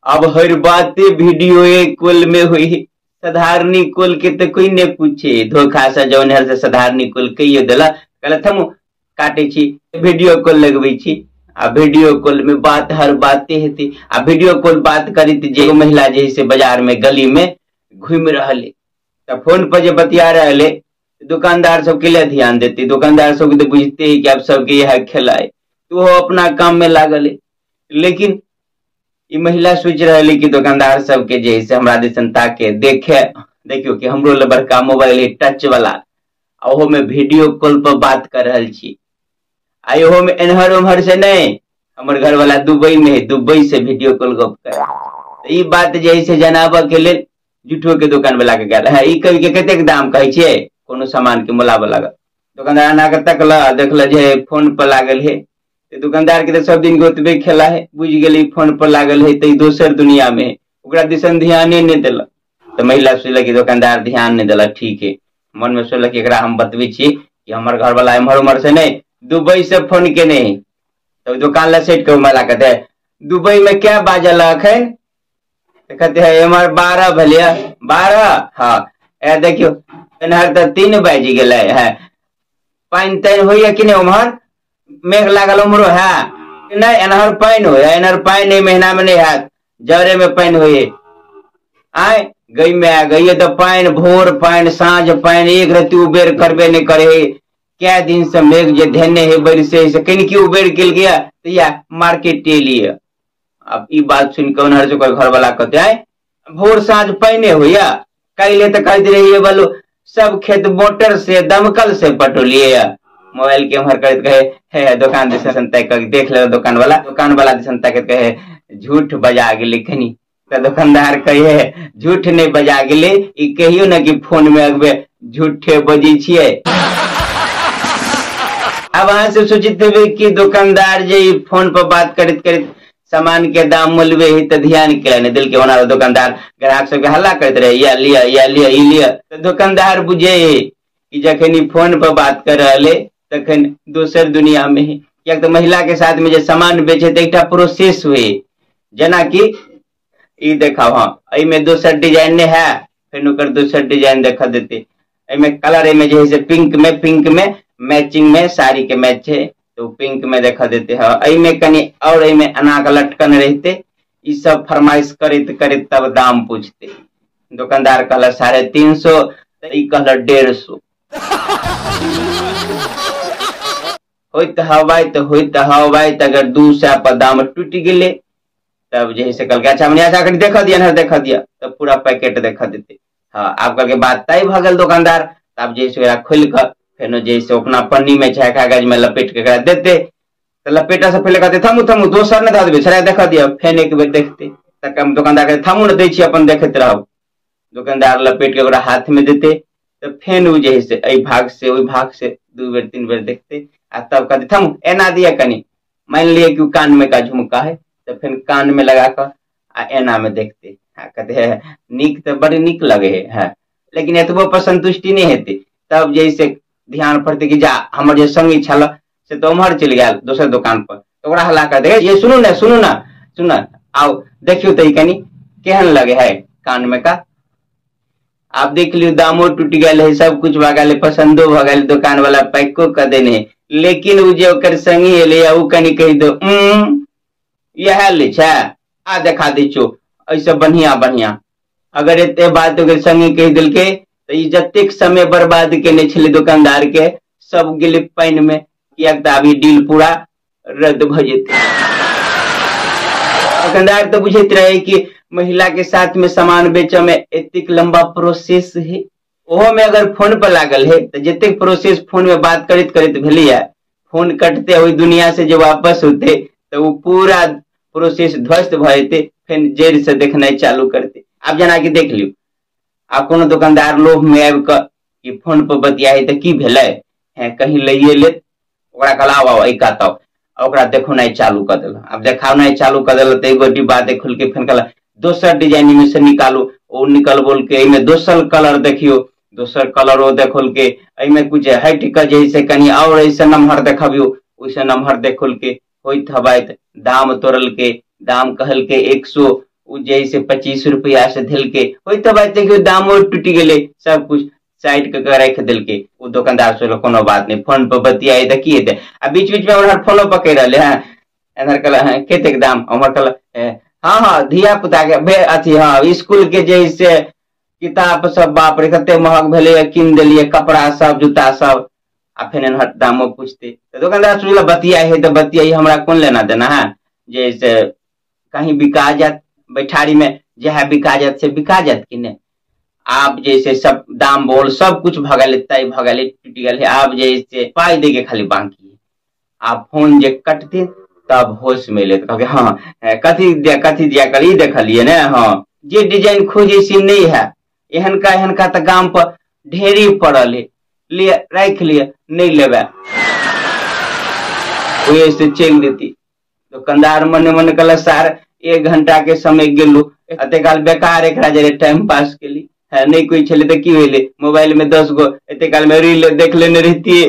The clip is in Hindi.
अब हर बात वीडियो कॉल में हुई। साधारणी कॉल के तो कोई ने पूछे, धोखा से जौन हर से साधारणी कॉल कहिए दिला, कहलत हम काटे छी वीडियो कॉल लगबै छी। आ वीडियो कॉल में बात हर बातें हेती। आ वीडियो कॉल बात करी जे महिला जैसे बाजार में गली में घूम रहे, तब फोन पर जो बतिया रहे, दुकानदार सब के लिए ध्यान देते। दुकानदार सब तो बुझते ही कि अब सबके यह खेला है, तो वो अपना काम में लागल है। लेकिन ये महिला सोच रही कि दुकानदार सबके जैसे हमरा दिसन ताके देखे, देखियो कि हमरो ले बड़का मोबाइल है टच वाला, ओहो में वीडियो कॉल पर बात कर रहा छी। आई ओहो में एनहर उमहर से नहीं, हमर घर वाला दुबई में है, दुबई से वीडियो कॉल गप कर। तो ये बात जैसे जनाबा के लिए जुठो के दुकान वाला के गल है, ई कवि के कतेक दाम कहे छे कोनो सामान के मोलाबा लागल। दुकानदार ना के तकला, देखल जे फोन पर लागल है। दुकानदार के तो सब दिन गोतबे खेला है, बुझ गेली फोन पर लागल है तो दोसर दुनिया में, ओकरा दिसन ध्याने नहीं दिलक। तो महिला सोचल कि दुकानदार ध्यान नहीं दिलक, ठीक है। मन में सोचल कि एकरा हम बतबै छी कि हमर घर वाला एम्हर उम्हर से नहीं, दुबई से फोन के नहीं। तो दुकान ला सेट कर महिला कहते है दुबई में क्या बाजल अखन, कहते है एम्हर 12 भलिया 12। हाँ ए देखियो एनहर तो 3 बाज गेले है। पानी ताइन होइए कि नहीं उम्हर, मेघ लागल उमरो है नहीं, एनहर पानी हो, एनहर पानी महीना में नहीं है, जरे में पानी होइए। आए गई में आ गई तो पानी, भोर पानी सांझ पानी, एक रति उबेर करबे नहीं करे। क्या दिन से मेघ जे धेने है बरसे से कहीं की उबेर गिल गया तो या मार्केट लिए। अब ई बात सुन के उनहर से कोई घर वाला कहते है भोर सांझ पानी होइया, कैले तो कहते रहिए बोलो सब खेत मोटर से दमकल से पटोलिए। मोबाइल के उम्र कर कहे है दुकान दिसन तक देख ले, दुकान वाला दिसन तक कहे झूठ बजा गेले कनी। तो दुकानदार कहे झूठ नहीं बजा गेले, ई कहियो ना कि फोन में अगबे झूठे बजी छिए। अब वहां से सोचित हुए कि दुकानदार जे फोन पर बात करत करत सामान के दाम मोलवे ही तो ध्यान के नहीं दिल के होना। दुकानदार ग्राहक सबके हल्ला करते रहे या लिया या लिया ई लिया। तो दुकानदार बुझे कि जखन फोन पर बात कर रहे तखन दोसर दुनिया में है। या तो महिला के साथ में जो सामान बेचे तो एक प्रोसेस हुए, जना कि ई देखा हाँ में दोसर डिजाइन ने है, फिर ओकर दोसर डिजाइन देखा देते। में कलर में जैसे पिंक में मैचिंग में साड़ी के मैच है तो पिंक में देखा देते हैं। में कनी और में अनाक लटकन रहते, ये सब फरमाइश करते करते तब दाम पूछते। दुकानदार कहला 350, कहला 150। होइत हवाई तो अगर 200 पर दाम टूट गए तब जैसे कल के अच्छा मैंने ऐसा कर देखा दिया तब पूरा पैकेट देखा देते। हाँ आप कल के बात तय भगल दुकानदार, तब जैसे खोल कर फिर जैसे अपना पन्नी में चाहे कागज में लपेट के देते। तो लपेटा से पहले कहते थमू दोसर ने दे सर देखा दिया, फेन एक बेर देखते तक दुकानदार कहते थमू न दी अपन देखते रहो। दुकानदार लपेट के हाथ में देते तो फेन वो जैसे भाग से वही भाग से 2 बेर 3 बेर देखते। आ तब कहते थमू एना दिया कनी, मान लिए कि कान में का झुमका है तो फिर कान में लगा कर एना में देखते। कहते है निक तो बड़ी निक लगे है, लेकिन एतबो पर संतुष्टि नहीं हेती। तब जैसे ध्यान पड़ते कि जा हमर जे संगी छल से तो उम्हर चल गया दोसर दुकान पर, तो ओकरा हल्ला कर दे ये सुनू ना आओ देखियो तो कनी केहन लगे है कान में का। आप देख लियो दामो टूट गया है, सब कुछ भगल, पसंदो भगल, दुकान वाला पैको कर देने। लेकिन वो जो ओकर संगी एले उ कनी कह दो यह ले छा आ देखा दी चो ऐसा बढ़िया। अगर एते बात ओकर संगी कह दिल के तो ये जतेक समय बर्बाद केने छले दुकानदार के सब गेले पानी में, किया अभी डील पूरा रद्द भ जेते। दुकानदार तो बुझेत रहे कि महिला के साथ में सामान बेचे में एतिक लंबा प्रोसेस है। ओहो में अगर फोन पर लागल है तो जतेक प्रोसेस फोन में बात करते भेलिए, फोन कटते वही दुनिया से जो वापस होते तो वो पूरा प्रोसेस ध्वस्त भते, फिर जड़ से देखना चालू करते। आप जना के देख लियो, आप कोनो दुकानदार लोभ में आबि के फोन पर बतिया तो की भेले है कहीं लइए ले, ओकरा कहला एक ओकरा देखौनाइ चालू कर दिल। अब देखावनाइ चालू कर दिल तो एगो डिब्बा खोल के फिर कहला दोसर डिजाइन में से निकालो, वो निकल बोल के में दोसर कलर देखियो, दोसर कलर वो देखोल के में कुछ हट के जैसे कहीं और ऐसे नम्हर देखबियो वैसे नम्हर देखोल के होइत हवाइत दाम तोड़ल के, दाम कहल के 100, उ जैसे 25 रुपया से दिल के होई तो बात है कि दामो टूट गेले सब कुछ साइड के रख दिल के उ दुकानदार से कोनो बात नहीं फोन पर बतियाए त की हेते आ बीच बीच में हमरा फोनो पकड़ रहले हां एनर कल केते दाम हमर कल हां हां धिया पुता के अथी हां स्कूल के जैसे किताब सब बाप रे कते महंग भेले किन देलिए कपड़ा सब जूता सब आ फिर एनहर दामो पूछते तो दुकानदार से बतियाए है तो बतियाई हमरा कौन लेना देना है जैसे कहीं बिका जात बैठारी में जहाँ बिका जात से बिका जात कि नहीं आप जैसे सब दाम बोल सब कुछ भगल तय भगल टूट गल है आप जैसे पाई दे के खाली बाकी आप फोन जे कटते तब होश में ले तो हाँ कथी दिया कल देखलिए ना हाँ जे डिजाइन खोजे से नहीं है एहन का तो गाम पर ढेरी पड़ल है लिए रख लिए नहीं लेवे वैसे चल देती दुकानदार मने मने कल सार 1 घंटा के समय गेलू अते काल बेकार एक जरे टाइम पास के लिए है नहीं कोई छले तो की होले मोबाइल में 10 गो एते काल में रील देख लेने रहती